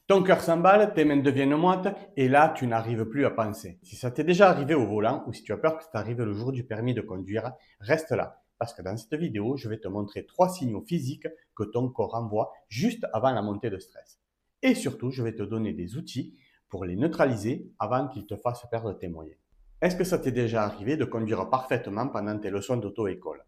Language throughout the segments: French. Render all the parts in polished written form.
Ton cœur s'emballe, tes mains deviennent moites et là, tu n'arrives plus à penser. Si ça t'est déjà arrivé au volant ou si tu as peur que ça t'arrive le jour du permis de conduire, reste là. Parce que dans cette vidéo, je vais te montrer 3 signaux physiques que ton corps envoie juste avant la montée de stress. Et surtout, je vais te donner des outils pour les neutraliser avant qu'ils te fassent perdre tes moyens. Est-ce que ça t'est déjà arrivé de conduire parfaitement pendant tes leçons d'auto-école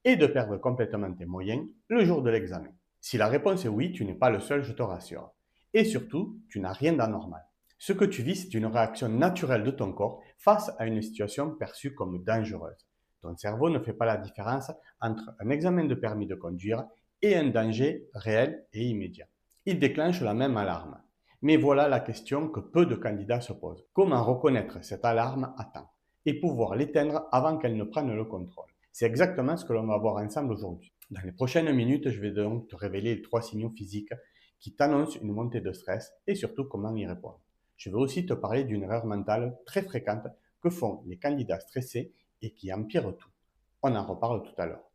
et de perdre complètement tes moyens le jour de l'examen? Si la réponse est oui, tu n'es pas le seul, je te rassure. Et surtout, tu n'as rien d'anormal. Ce que tu vis, c'est une réaction naturelle de ton corps face à une situation perçue comme dangereuse. Ton cerveau ne fait pas la différence entre un examen de permis de conduire et un danger réel et immédiat. Il déclenche la même alarme. Mais voilà la question que peu de candidats se posent. Comment reconnaître cette alarme à temps et pouvoir l'éteindre avant qu'elle ne prenne le contrôle? C'est exactement ce que l'on va voir ensemble aujourd'hui. Dans les prochaines minutes, je vais donc te révéler les 3 signaux physiques qui t'annoncent une montée de stress et surtout comment y répondre. Je vais aussi te parler d'une erreur mentale très fréquente que font les candidats stressés et qui empire tout. On en reparle tout à l'heure.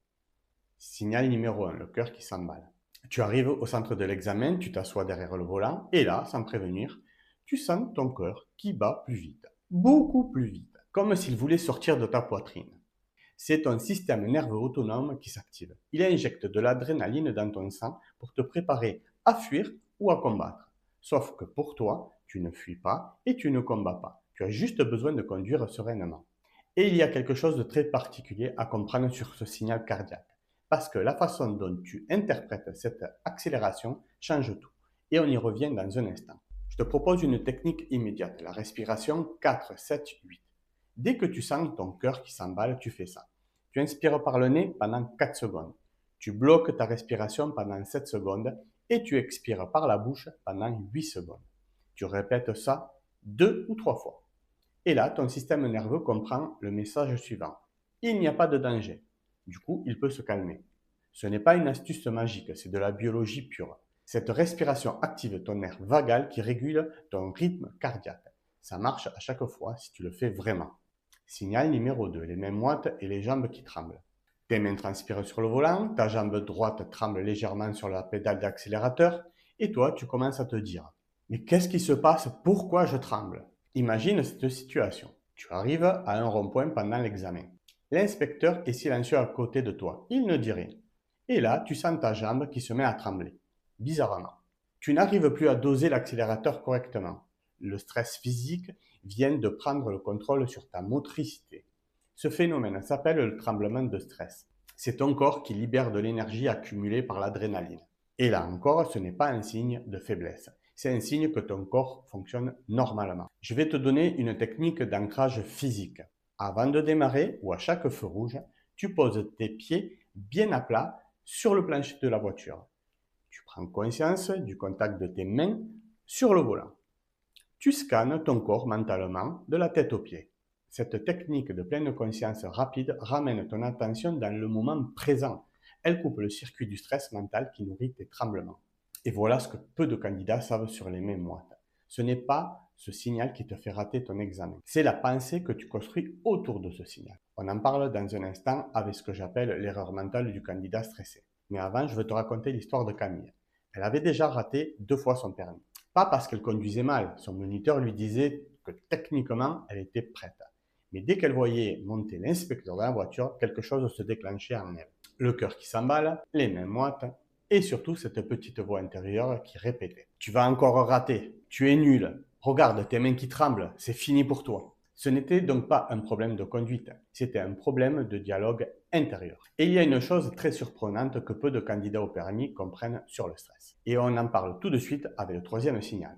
Signal numéro 1, le cœur qui s'emballe. Tu arrives au centre de l'examen, tu t'assois derrière le volant et là, sans prévenir, tu sens ton cœur qui bat plus vite, beaucoup plus vite, comme s'il voulait sortir de ta poitrine. C'est ton système nerveux autonome qui s'active. Il injecte de l'adrénaline dans ton sang pour te préparer à fuir ou à combattre. Sauf que pour toi, tu ne fuis pas et tu ne combats pas. Tu as juste besoin de conduire sereinement. Et il y a quelque chose de très particulier à comprendre sur ce signal cardiaque. Parce que la façon dont tu interprètes cette accélération change tout. Et on y revient dans un instant. Je te propose une technique immédiate, la respiration 4-7-8. Dès que tu sens ton cœur qui s'emballe, tu fais ça. Tu inspires par le nez pendant 4 secondes. Tu bloques ta respiration pendant 7 secondes et tu expires par la bouche pendant 8 secondes. Tu répètes ça 2 ou 3 fois. Et là, ton système nerveux comprend le message suivant. Il n'y a pas de danger. Du coup, il peut se calmer. Ce n'est pas une astuce magique, c'est de la biologie pure. Cette respiration active ton nerf vagal qui régule ton rythme cardiaque. Ça marche à chaque fois si tu le fais vraiment. Signal numéro 2, les mains moites et les jambes qui tremblent. Tes mains transpirent sur le volant, ta jambe droite tremble légèrement sur la pédale d'accélérateur et toi, tu commences à te dire « Mais qu'est-ce qui se passe? Pourquoi je tremble ?» Imagine cette situation. Tu arrives à un rond-point pendant l'examen. L'inspecteur est silencieux à côté de toi. Il ne dit rien. Et là, tu sens ta jambe qui se met à trembler. Bizarrement. Tu n'arrives plus à doser l'accélérateur correctement. Le stress physique vient de prendre le contrôle sur ta motricité. Ce phénomène s'appelle le tremblement de stress. C'est ton corps qui libère de l'énergie accumulée par l'adrénaline. Et là encore, ce n'est pas un signe de faiblesse. C'est un signe que ton corps fonctionne normalement. Je vais te donner une technique d'ancrage physique. Avant de démarrer ou à chaque feu rouge, tu poses tes pieds bien à plat sur le plancher de la voiture. Tu prends conscience du contact de tes mains sur le volant. Tu scannes ton corps mentalement de la tête aux pieds. Cette technique de pleine conscience rapide ramène ton attention dans le moment présent. Elle coupe le circuit du stress mental qui nourrit tes tremblements. Et voilà ce que peu de candidats savent sur les mains moites. Ce n'est pas ce signal qui te fait rater ton examen. C'est la pensée que tu construis autour de ce signal. On en parle dans un instant avec ce que j'appelle l'erreur mentale du candidat stressé. Mais avant, je vais te raconter l'histoire de Camille. Elle avait déjà raté 2 fois son permis. Pas parce qu'elle conduisait mal, son moniteur lui disait que techniquement, elle était prête. Mais dès qu'elle voyait monter l'inspecteur dans la voiture, quelque chose se déclenchait en elle. Le cœur qui s'emballe, les mains moites, et surtout cette petite voix intérieure qui répétait « Tu vas encore rater, tu es nul, regarde tes mains qui tremblent, c'est fini pour toi ». Ce n'était donc pas un problème de conduite, c'était un problème de dialogue intérieur. Et il y a une chose très surprenante que peu de candidats au permis comprennent sur le stress. Et on en parle tout de suite avec le 3e signal,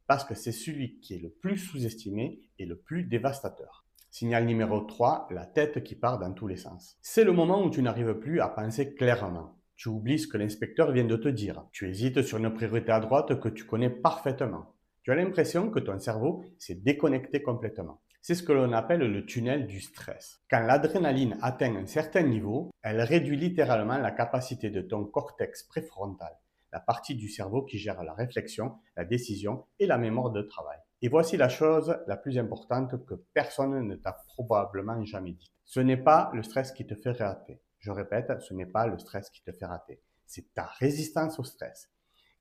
parce que c'est celui qui est le plus sous-estimé et le plus dévastateur. Signal numéro 3, la tête qui part dans tous les sens. C'est le moment où tu n'arrives plus à penser clairement. Tu oublies ce que l'inspecteur vient de te dire. Tu hésites sur une priorité à droite que tu connais parfaitement. Tu as l'impression que ton cerveau s'est déconnecté complètement. C'est ce que l'on appelle le tunnel du stress. Quand l'adrénaline atteint un certain niveau, elle réduit littéralement la capacité de ton cortex préfrontal, la partie du cerveau qui gère la réflexion, la décision et la mémoire de travail. Et voici la chose la plus importante que personne ne t'a probablement jamais dit. Ce n'est pas le stress qui te fait rater. Je répète, ce n'est pas le stress qui te fait rater. C'est ta résistance au stress.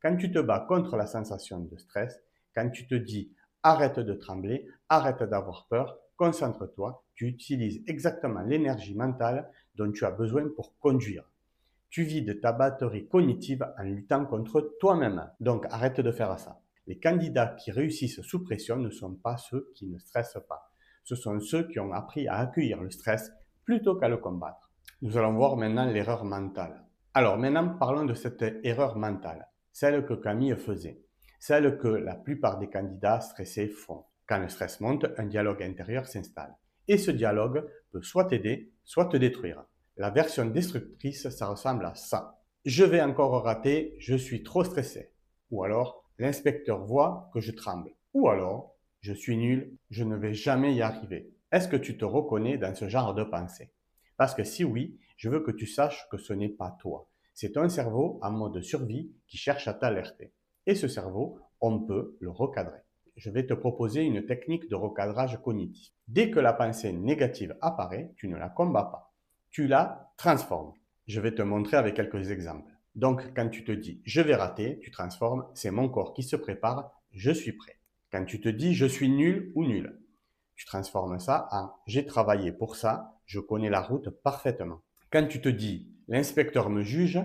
Quand tu te bats contre la sensation de stress, quand tu te dis arrête de trembler, arrête d'avoir peur, concentre-toi, tu utilises exactement l'énergie mentale dont tu as besoin pour conduire. Tu vides ta batterie cognitive en luttant contre toi-même. Donc arrête de faire ça. Les candidats qui réussissent sous pression ne sont pas ceux qui ne stressent pas. Ce sont ceux qui ont appris à accueillir le stress plutôt qu'à le combattre. Nous allons voir maintenant l'erreur mentale. Alors maintenant, parlons de cette erreur mentale, celle que Camille faisait, celle que la plupart des candidats stressés font. Quand le stress monte, un dialogue intérieur s'installe. Et ce dialogue peut soit t'aider, soit te détruire. La version destructrice, ça ressemble à ça. Je vais encore rater, je suis trop stressé. Ou alors, l'inspecteur voit que je tremble. Ou alors, je suis nul, je ne vais jamais y arriver. Est-ce que tu te reconnais dans ce genre de pensée? Parce que si oui, je veux que tu saches que ce n'est pas toi. C'est ton cerveau en mode survie qui cherche à t'alerter. Et ce cerveau, on peut le recadrer. Je vais te proposer une technique de recadrage cognitif. Dès que la pensée négative apparaît, tu ne la combats pas. Tu la transformes. Je vais te montrer avec quelques exemples. Donc, quand tu te dis « je vais rater », tu transformes « c'est mon corps qui se prépare, je suis prêt ». Quand tu te dis « je suis nul ou nul », tu transformes ça en « j'ai travaillé pour ça, je connais la route parfaitement ». Quand tu te dis « l'inspecteur me juge »,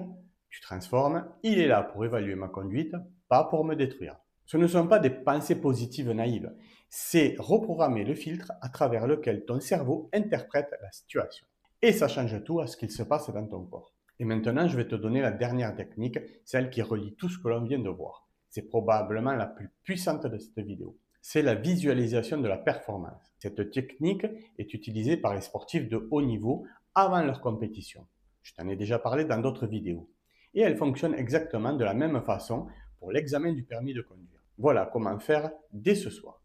tu transformes « il est là pour évaluer ma conduite, pas pour me détruire ». Ce ne sont pas des pensées positives naïves, c'est reprogrammer le filtre à travers lequel ton cerveau interprète la situation. Et ça change tout à ce qu'il se passe dans ton corps. Et maintenant, je vais te donner la dernière technique, celle qui relie tout ce que l'on vient de voir. C'est probablement la plus puissante de cette vidéo. C'est la visualisation de la performance. Cette technique est utilisée par les sportifs de haut niveau avant leur compétition. Je t'en ai déjà parlé dans d'autres vidéos. Et elle fonctionne exactement de la même façon pour l'examen du permis de conduire. Voilà comment faire dès ce soir.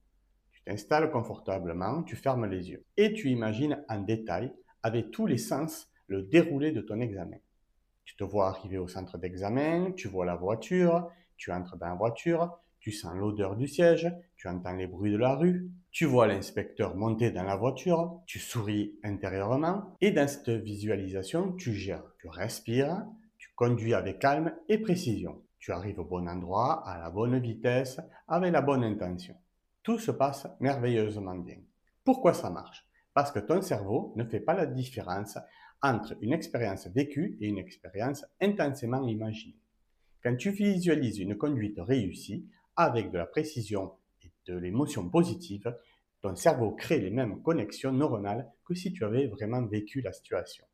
Tu t'installes confortablement, tu fermes les yeux et tu imagines en détail, avec tous les sens, le déroulé de ton examen. Tu te vois arriver au centre d'examen, tu vois la voiture, tu entres dans la voiture, tu sens l'odeur du siège, tu entends les bruits de la rue, tu vois l'inspecteur monter dans la voiture, tu souris intérieurement et dans cette visualisation, tu gères, tu respires, tu conduis avec calme et précision. Tu arrives au bon endroit, à la bonne vitesse, avec la bonne intention. Tout se passe merveilleusement bien. Pourquoi ça marche? Parce que ton cerveau ne fait pas la différence entre une expérience vécue et une expérience intensément imaginée. Quand tu visualises une conduite réussie, avec de la précision et de l'émotion positive, ton cerveau crée les mêmes connexions neuronales que si tu avais vraiment vécu la situation.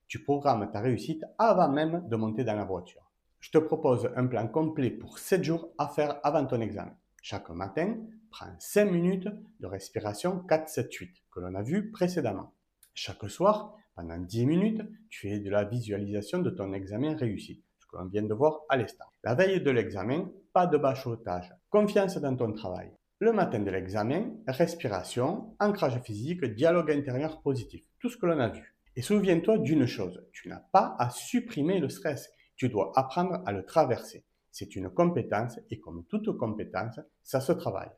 Tu programmes ta réussite avant même de monter dans la voiture. Je te propose un plan complet pour 7 jours à faire avant ton examen. Chaque matin, prends 5 minutes de respiration 4-7-8 que l'on a vu précédemment. Chaque soir, pendant 10 minutes, tu fais de la visualisation de ton examen réussi, ce que l'on vient de voir à l'instant. La veille de l'examen, pas de bachotage, confiance dans ton travail. Le matin de l'examen, respiration, ancrage physique, dialogue intérieur positif, tout ce que l'on a vu. Et souviens-toi d'une chose, tu n'as pas à supprimer le stress, tu dois apprendre à le traverser. C'est une compétence et comme toute compétence, ça se travaille.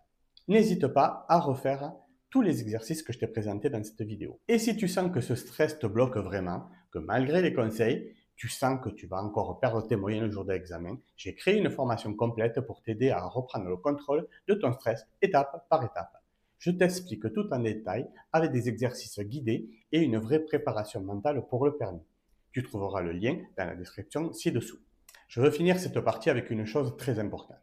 N'hésite pas à refaire tous les exercices que je t'ai présentés dans cette vidéo. Et si tu sens que ce stress te bloque vraiment, que malgré les conseils, tu sens que tu vas encore perdre tes moyens le jour de l'examen, j'ai créé une formation complète pour t'aider à reprendre le contrôle de ton stress étape par étape. Je t'explique tout en détail avec des exercices guidés et une vraie préparation mentale pour le permis. Tu trouveras le lien dans la description ci-dessous. Je veux finir cette partie avec une chose très importante.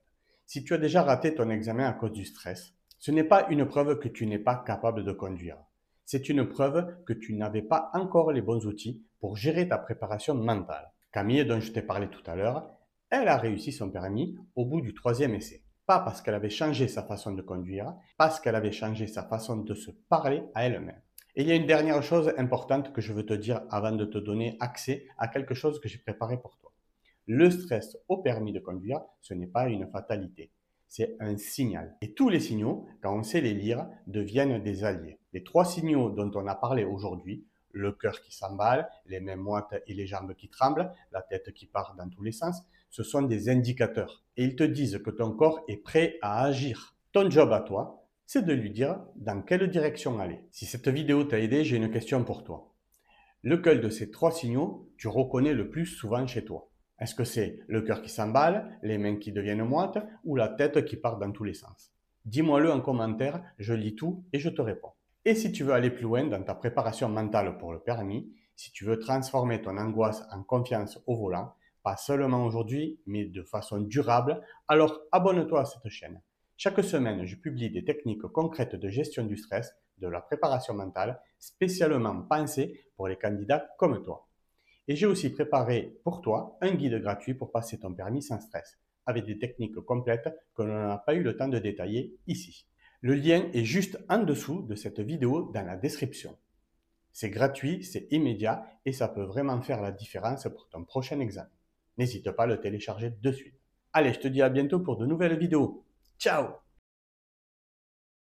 Si tu as déjà raté ton examen à cause du stress, ce n'est pas une preuve que tu n'es pas capable de conduire. C'est une preuve que tu n'avais pas encore les bons outils pour gérer ta préparation mentale. Camille, dont je t'ai parlé tout à l'heure, elle a réussi son permis au bout du 3e essai. Pas parce qu'elle avait changé sa façon de conduire, parce qu'elle avait changé sa façon de se parler à elle-même. Et il y a une dernière chose importante que je veux te dire avant de te donner accès à quelque chose que j'ai préparé pour toi. Le stress au permis de conduire, ce n'est pas une fatalité. C'est un signal. Et tous les signaux, quand on sait les lire, deviennent des alliés. Les 3 signaux dont on a parlé aujourd'hui, le cœur qui s'emballe, les mains moites et les jambes qui tremblent, la tête qui part dans tous les sens, ce sont des indicateurs. Et ils te disent que ton corps est prêt à agir. Ton job à toi, c'est de lui dire dans quelle direction aller. Si cette vidéo t'a aidé, j'ai une question pour toi. Lequel de ces 3 signaux tu reconnais le plus souvent chez toi? Est-ce que c'est le cœur qui s'emballe, les mains qui deviennent moites ou la tête qui part dans tous les sens? Dis-moi-le en commentaire, je lis tout et je te réponds. Et si tu veux aller plus loin dans ta préparation mentale pour le permis, si tu veux transformer ton angoisse en confiance au volant, pas seulement aujourd'hui, mais de façon durable, alors abonne-toi à cette chaîne. Chaque semaine, je publie des techniques concrètes de gestion du stress, de la préparation mentale, spécialement pensées pour les candidats comme toi. Et j'ai aussi préparé pour toi un guide gratuit pour passer ton permis sans stress, avec des techniques complètes que l'on n'a pas eu le temps de détailler ici. Le lien est juste en dessous de cette vidéo dans la description. C'est gratuit, c'est immédiat et ça peut vraiment faire la différence pour ton prochain examen. N'hésite pas à le télécharger de suite. Allez, je te dis à bientôt pour de nouvelles vidéos. Ciao!